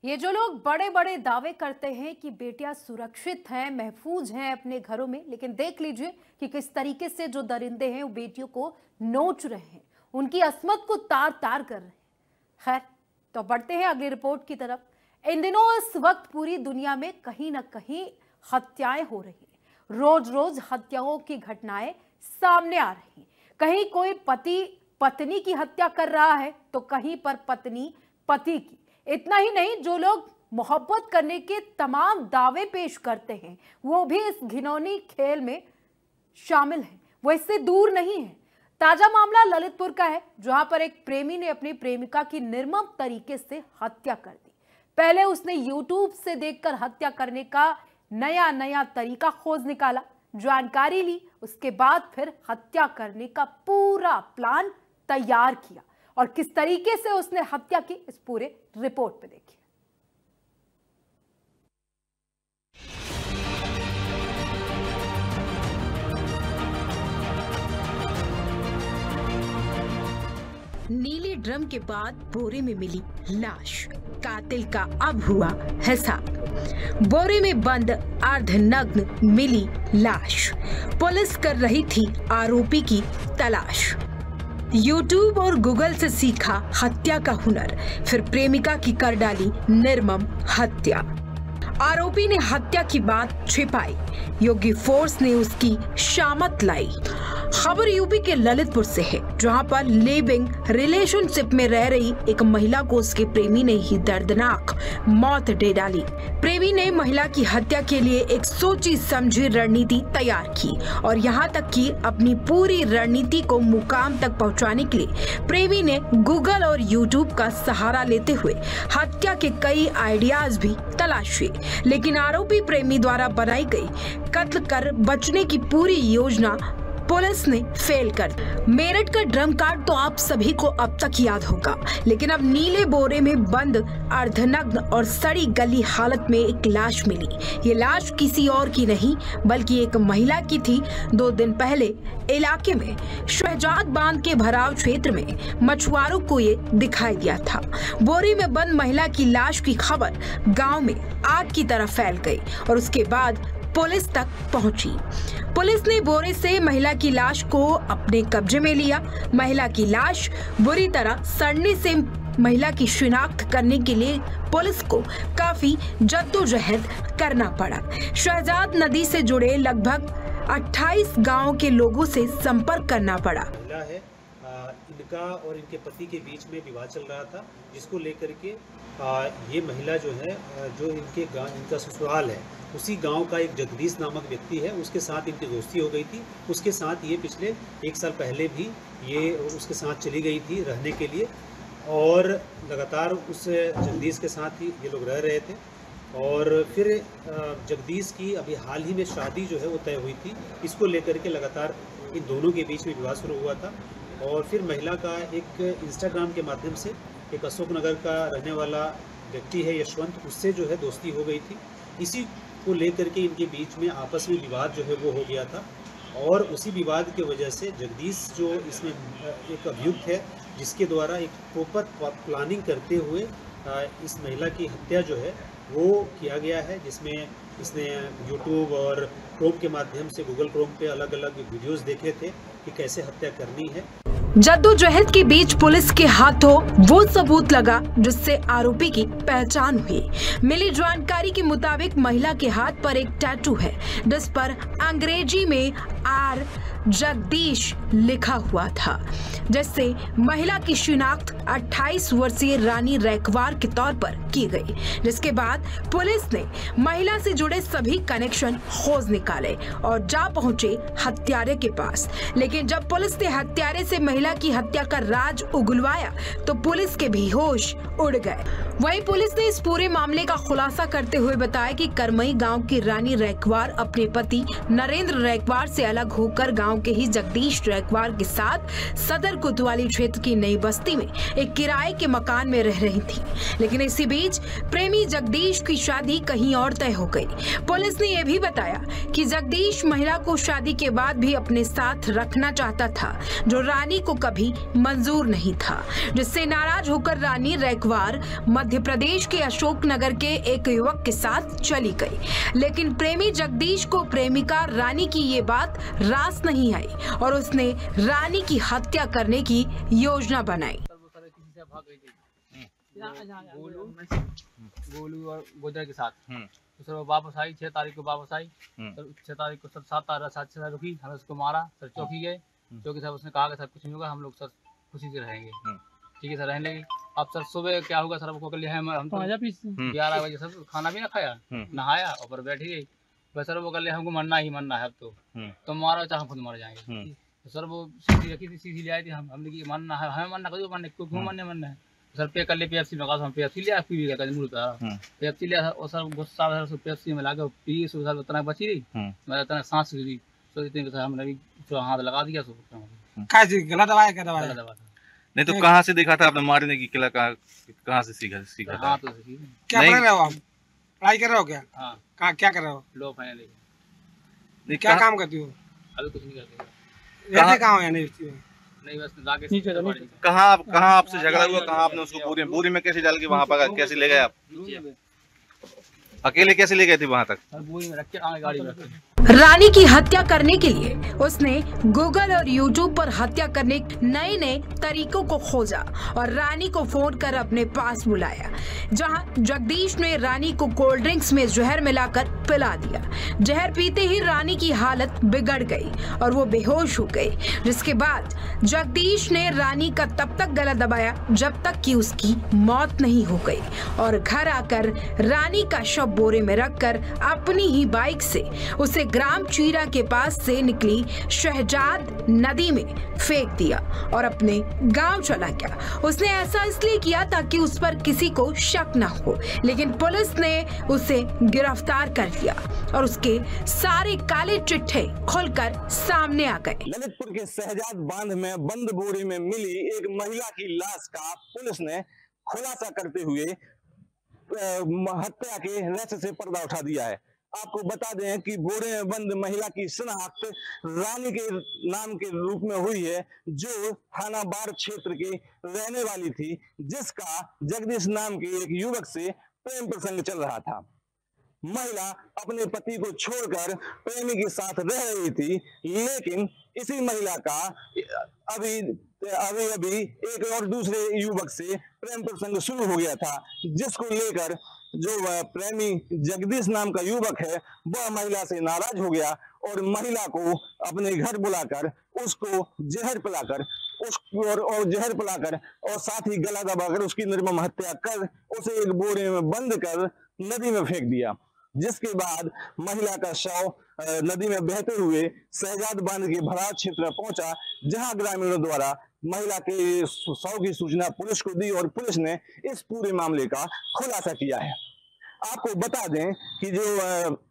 ये जो लोग बड़े बड़े दावे करते हैं कि बेटियां सुरक्षित हैं, महफूज हैं अपने घरों में, लेकिन देख लीजिए कि किस तरीके से जो दरिंदे हैं वो बेटियों को नोच रहे हैं, उनकी अस्मत को तार तार कर रहे हैं। खैर, तो बढ़ते हैं अगली रिपोर्ट की तरफ। इन दिनों इस वक्त पूरी दुनिया में कहीं ना कहीं हत्याएं हो रही हैं। रोज रोज हत्याओं की घटनाएं सामने आ रही हैं। कहीं कोई पति पत्नी की हत्या कर रहा है तो कहीं पर पत्नी पति की। इतना ही नहीं, जो लोग मोहब्बत करने के तमाम दावे पेश करते हैं वो भी इस घिनौनी खेल में शामिल हैं। वो इससे दूर नहीं है। ताजा मामला ललितपुर का है, जहां पर एक प्रेमी ने अपनी प्रेमिका की निर्मम तरीके से हत्या कर दी। पहले उसने YouTube से देखकर हत्या करने का नया नया तरीका खोज निकाला, जानकारी ली, उसके बाद फिर हत्या करने का पूरा प्लान तैयार किया। और किस तरीके से उसने हत्या की, इस पूरे रिपोर्ट में देखिए। नीले ड्रम के बाद बोरे में मिली लाश, कातिल का अब हुआ हिसाब। बोरे में बंद अर्धनग्न मिली लाश, पुलिस कर रही थी आरोपी की तलाश। YouTube और गूगल से सीखा हत्या का हुनर, फिर प्रेमिका की कर डाली निर्मम हत्या। आरोपी ने हत्या की बात छिपाई, योगी फोर्स ने उसकी शामत लाई। खबर यूपी के ललितपुर से है, जहां पर लिविंग रिलेशनशिप में रह रही एक महिला को उसके प्रेमी ने ही दर्दनाक मौत दे डाली। प्रेमी ने महिला की हत्या के लिए एक सोची समझी रणनीति तैयार की और यहां तक कि अपनी पूरी रणनीति को मुकाम तक पहुंचाने के लिए प्रेमी ने गूगल और यूट्यूब का सहारा लेते हुए हत्या के कई आइडियाज भी तलाशे, लेकिन आरोपी प्रेमी द्वारा बनाई गई कत्ल कर बचने की पूरी योजना पुलिस ने फेल कर दी। मेरठ का ड्रम कार्ड तो आप सभी को अब तक याद होगा, लेकिन अब नीले बोरे में बंद अर्धनग्न और सड़ी गली हालत में एक लाश मिली। ये लाश किसी और की नहीं बल्कि एक महिला की थी। 2 दिन पहले इलाके में शहजाद बांध के भराव क्षेत्र में मछुआरों को ये दिखाई दिया था। बोरे में बंद महिला की लाश की खबर गाँव में आग की तरह फैल गई और उसके बाद पुलिस तक पहुंची। पुलिस ने बोरे से महिला की लाश को अपने कब्जे में लिया। महिला की लाश बुरी तरह सड़ने से महिला की शिनाख्त करने के लिए पुलिस को काफी जद्दोजहद करना पड़ा। शहजाद नदी से जुड़े लगभग 28 गांवों के लोगों से संपर्क करना पड़ा। इनका और इनके पति के बीच में विवाद चल रहा था, जिसको लेकर के ये महिला जो है, जो इनका ससुराल है, उसी गांव का एक जगदीश नामक व्यक्ति है, उसके साथ इनकी दोस्ती हो गई थी। उसके साथ ये पिछले 1 साल पहले भी ये उसके साथ चली गई थी रहने के लिए और लगातार उस जगदीश के साथ ही ये लोग रह रहे थे। और फिर जगदीश की अभी हाल ही में शादी जो है वो तय हुई थी। इसको लेकर के लगातार इन दोनों के बीच में विवाद शुरू हुआ था और फिर महिला का एक इंस्टाग्राम के माध्यम से एक अशोकनगर का रहने वाला व्यक्ति है यशवंत, उससे जो है दोस्ती हो गई थी। इसी को लेकर के इनके बीच में आपस में विवाद जो है वो हो गया था और उसी विवाद की वजह से जगदीश जो इसमें एक अभियुक्त है, जिसके द्वारा एक प्रॉपर प्लानिंग करते हुए इस महिला की हत्या जो है वो किया गया है, जिसमें इसने YouTube और क्रोम के माध्यम से गूगल क्रोम पे अलग अलग वीडियोस देखे थे कि कैसे हत्या करनी है। जद्दोजहद के बीच पुलिस के हाथों वो सबूत लगा जिससे आरोपी की पहचान हुई। मिली जानकारी के मुताबिक महिला के हाथ पर एक टैटू है, जिस पर अंग्रेजी में आर जगदीश लिखा हुआ था, जिससे महिला की शिनाख्त 28 वर्षीय रानी रैकवार के तौर पर की गई। जिसके बाद पुलिस ने महिला से जुड़े सभी कनेक्शन खोज निकाले और जा पहुंचे हत्यारे के पास। लेकिन जब पुलिस ने हत्यारे से महिला की हत्या का राज उगलवाया तो पुलिस के भी होश उड़ गए। वहीं पुलिस ने इस पूरे मामले का खुलासा करते हुए बताया कि करमई गांव की रानी रैकवार अपने पति नरेंद्र रैकवार से अलग होकर गांव के ही जगदीश रैकवार के साथ सदर कोतवाली क्षेत्र की नई बस्ती में एक किराए के मकान में रह रही थी। लेकिन इसी बीच प्रेमी जगदीश की शादी कहीं और तय हो गई। पुलिस ने यह भी बताया कि जगदीश महिला को शादी के बाद भी अपने साथ रखना चाहता था, जो रानी को कभी मंजूर नहीं था, जिससे नाराज होकर रानी रैकवार मध्य प्रदेश के अशोकनगर के एक युवक के साथ चली गई, लेकिन प्रेमी जगदीश को प्रेमिका रानी की ये बात रास नहीं आई और उसने रानी की हत्या करने की योजना बनाई। गोलू और गोदरा के साथ तो सर वो वापस आई, 6 तारीख को वापस आई। सर 6 तारीख को सर 7 तारीख रुकी, हमें उसको मारा। सर चौकी गए, चौकी साहब उसने कहा कि सर कुछ नहीं होगा, हम लोग सर खुशी से रहेंगे। ठीक है सर, रहने लगे। अब सर सुबह क्या होगा सर को लिया है, हम तो 11 बजे सर खाना भी ना खाया, नहाया और पर बैठ गए। बस सर वो कर लिया हमको मरना ही मरना है, अब तो मारो चाहे खुद मर जाएंगे। तो सर वो सीधी रखी थी, सीधी ले आई थी। हमने की मरना है, हमें मरना क्यों मरने, क्यों मरना है। सर पे कर ले पेप्सी में, हम पेप्सी लिया, पी गया मुँह पे पेप्सी लिया था। और सर गुस्सा सर पेप्सी में लाके पी, सर उतना बची रही, मैं इतना सांस ली, तो इतने हमने हाथ लगा दिया। गला दबाया, क्या दबाया? नहीं तो कहाँ से देखा था आपने मारने की किला, कहाँ से सीखा था? क्या कर रहे हो आप? पढ़ाई कर रहे हो क्या? हाँ। क्या कर रहे हो? लो फाइनल। क्या काम करती हो? अभी कुछ नहीं करते। रहते कहाँ हो? या नहीं बस जाके कहाँ आपसे झगड़ा हुआ, कहाँ आपने उसको बोरी में कैसे डाल के वहाँ पर कैसे ले गए आप? अकेले कैसे ले गए थे वहाँ तक? बोरी में रख के गाड़ी में रख के। रानी की हत्या करने के लिए उसने गूगल और यूट्यूब पर हत्या करने नए नए तरीकों को खोजा और रानी को फोन कर अपने पास बुलाया, जहां जगदीश ने रानी को कोल्ड ड्रिंक्स में जहर मिलाकर पिला दिया। जहर पीते ही रानी की हालत बिगड़ गई और वो बेहोश हो गई, जिसके बाद जगदीश ने रानी का तब तक गला दबाया जब तक कि उसकी मौत नहीं हो गई और घर आकर रानी का शव बोरे में रखकर अपनी ही बाइक से उसे ग्राम चीरा के पास से निकली शहजाद नदी में फेंक दिया और अपने गांव चला गया। उसने ऐसा इसलिए किया ताकि उस पर किसी को शक न हो, लेकिन पुलिस ने उसे गिरफ्तार कर लिया और उसके सारे काले चिट्ठे खुलकर सामने आ गए। ललितपुर के शहजाद बांध में बंद बोरे में मिली एक महिला की लाश का पुलिस ने खुलासा करते हुए हत्या के रहस्य से पर्दा उठा दिया है। आपको बता दें कि बोरे में बंद महिला की शिनाख्त रानी के नाम के रूप में हुई है, जो थाना बार क्षेत्र के रहने वाली थी, जिसका जगदीश नाम के एक युवक से प्रेम प्रसंग चल रहा था। महिला अपने पति को छोड़कर प्रेमी के साथ रह रही थी, लेकिन इसी महिला का अभी एक और दूसरे युवक से प्रेम प्रसंग शुरू हो गया था, जिसको लेकर जो प्रेमी जगदीश नाम का युवक है वह महिला से नाराज हो गया और महिला को अपने घर बुलाकर उसको जहर पिलाकर और साथ ही गला दबाकर उसकी निर्मम हत्या कर उसे एक बोरे में बंद कर नदी में फेंक दिया, जिसके बाद महिला का शव नदी में बहते हुए शहजाद बांध के भराव क्षेत्र में पहुंचा, जहां ग्रामीणों द्वारा महिला के शव की सूचना पुलिस को दी और पुलिस ने इस पूरे मामले का खुलासा किया है। आपको बता दें कि जो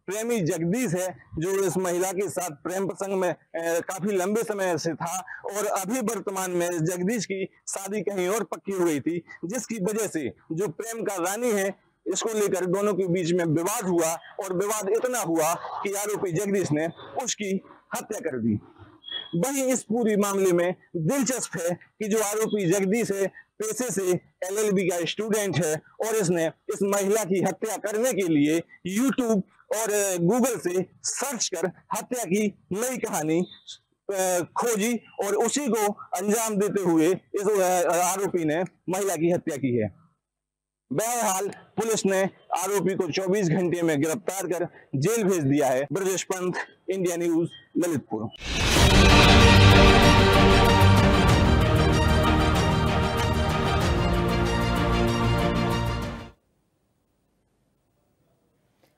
प्रेमी जगदीश है, जो इस महिला के साथ प्रेम प्रसंग में काफी लंबे समय से था और अभी वर्तमान में जगदीश की शादी कहीं और पक्की हो गई थी, जिसकी वजह से जो प्रेम का रानी है इसको लेकर दोनों के बीच में विवाद हुआ और विवाद इतना हुआ कि आरोपी जगदीश ने उसकी हत्या कर दी। वहीं इस पूरी मामले में दिलचस्प है कि जो आरोपी जगदीश है पेशे से LLB का स्टूडेंट है और इसने इस महिला की हत्या करने के लिए YouTube और गूगल से सर्च कर हत्या की नई कहानी खोजी और उसी को अंजाम देते हुए इस आरोपी ने महिला की हत्या की है। बहरहाल पुलिस ने आरोपी को 24 घंटे में गिरफ्तार कर जेल भेज दिया है। Brajesh Pant, India news, Lalitpur.